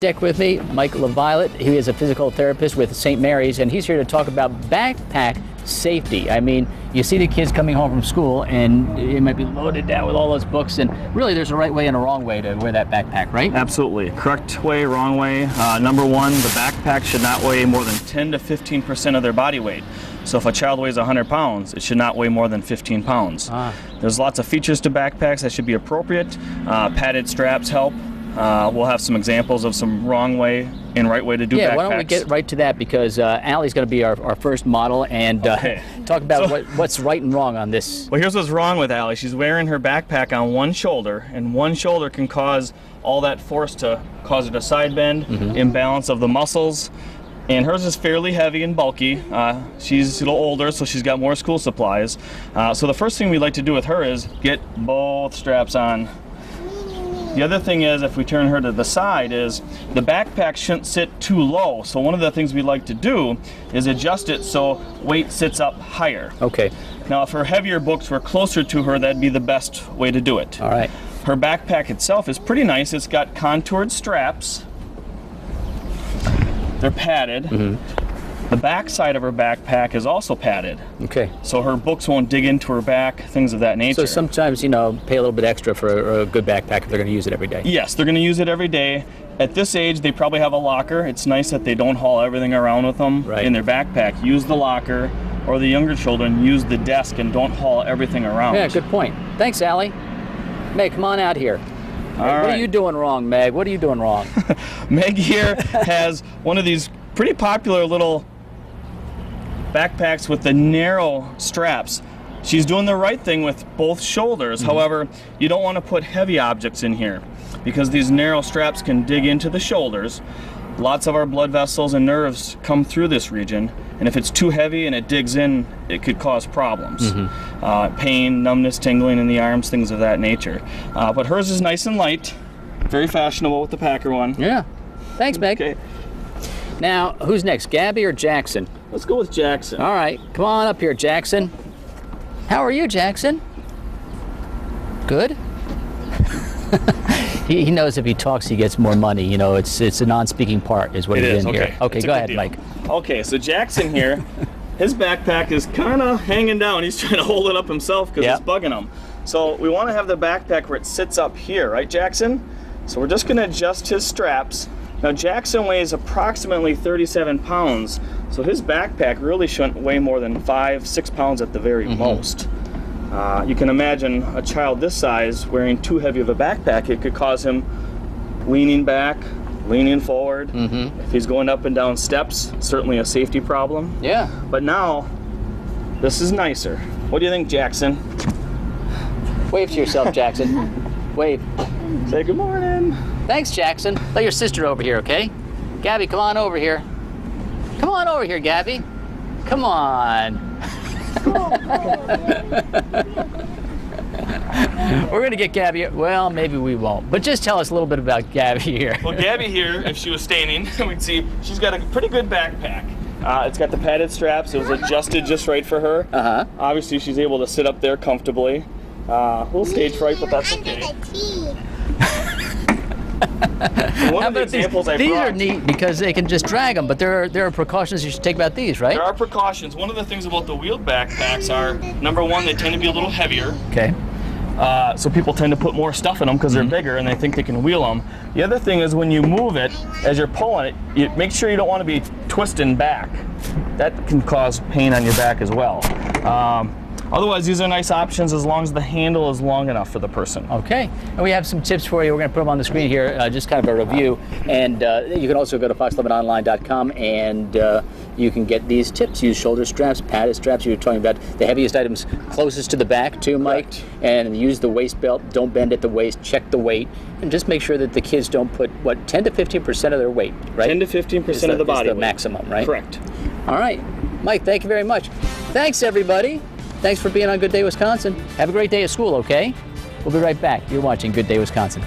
Deck with me, Mike LaViolet. He is a physical therapist with St. Mary's, and he's here to talk about backpack safety. I mean, you see the kids coming home from school, and it might be loaded down with all those books, and really there's a right way and a wrong way to wear that backpack, right? Absolutely. Correct way, wrong way. Number one, the backpack should not weigh more than 10 to 15% of their body weight. So if a child weighs 100 pounds, it should not weigh more than 15 pounds. There's lots of features to backpacks that should be appropriate. Padded straps help. We'll have some examples of some wrong way and right way to do backpacks. Yeah, why don't we get right to that, because Allie's going to be our first model and talk about what's right and wrong on this. Well, here's what's wrong with Allie. She's wearing her backpack on one shoulder, and one shoulder can cause all that force to cause her to side bend, imbalance of the muscles. And hers is fairly heavy and bulky. She's a little older, so she's got more school supplies. So the first thing we like to do with her is get both straps on. The other thing is, if we turn her to the side, is the backpack shouldn't sit too low. So one of the things we like to do is adjust it so weight sits up higher. Okay. Now, if her heavier books were closer to her, that'd be the best way to do it. All right. Her backpack itself is pretty nice. It's got contoured straps. They're padded. The back side of her backpack is also padded. Okay. So her books won't dig into her back, things of that nature. So sometimes, you know, pay a little bit extra for a good backpack if they're going to use it every day. Yes, they're going to use it every day. At this age, they probably have a locker. It's nice that they don't haul everything around with them in their backpack. Use the locker, or the younger children use the desk and don't haul everything around. Yeah, good point. Thanks, Allie. Meg, come on out here. What are you doing wrong, Meg? What are you doing wrong? Meg here has one of these pretty popular little backpacks with the narrow straps. She's doing the right thing with both shoulders. However, you don't want to put heavy objects in here because these narrow straps can dig into the shoulders. Lots of our blood vessels and nerves come through this region, and if it's too heavy and it digs in, it could cause problems. Pain, numbness, tingling in the arms, things of that nature. But hers is nice and light, very fashionable with the Packer one. Yeah. Thanks, Meg. Okay. Now, who's next, Gabby or Jackson? Let's go with Jackson. All right, come on up here, Jackson. How are you, Jackson? Good? He knows if he talks, he gets more money. You know, it's a non-speaking part is what he's in here. Okay, go ahead, Mike. Okay, so Jackson here, his backpack is kind of hanging down. He's trying to hold it up himself because it's bugging him. So we want to have the backpack where it sits up here, right, Jackson? So we're just going to adjust his straps. Now, Jackson weighs approximately 37 pounds, so his backpack really shouldn't weigh more than 5-6 pounds at the very most. You can imagine a child this size wearing too heavy of a backpack. It could cause him leaning back, leaning forward. If he's going up and down steps, certainly a safety problem. Yeah. But now, this is nicer. What do you think, Jackson? Wave to yourself, Jackson. Wave. Say good morning. Thanks, Jackson. Let your sister over here, okay? Gabby, come on over here. Come on over here, Gabby. Come on. We're going to get Gabby. Well, maybe we won't. But just tell us a little bit about Gabby here. Well, Gabby here, if she was standing, we'd see she's got a pretty good backpack. It's got the padded straps. It was adjusted just right for her. Obviously, she's able to sit up there comfortably. A little stage fright, but that's okay. One of the examples I brought, these are neat because they can just drag them, but there are precautions you should take about these, right? There are precautions. One of the things about the wheeled backpacks are, number one, they tend to be a little heavier. Okay. So people tend to put more stuff in them because they're bigger and they think they can wheel them. The other thing is when you move it, as you're pulling it, you make sure you don't want to be twisting back. That can cause pain on your back as well. Otherwise, these are nice options as long as the handle is long enough for the person. Okay, and we have some tips for you. We're going to put them on the screen here, just kind of a review. And you can also go to fox11online.com and you can get these tips. Use shoulder straps, padded straps. You were talking about the heaviest items closest to the back too, Mike. Correct. And use the waist belt. Don't bend at the waist. Check the weight. And just make sure that the kids don't put, 10 to 15% of their weight, right? 10 to 15% of the body weight. Is the maximum, right? Correct. All right. Mike, thank you very much. Thanks, everybody. Thanks for being on Good Day Wisconsin. Have a great day at school, okay? We'll be right back. You're watching Good Day Wisconsin.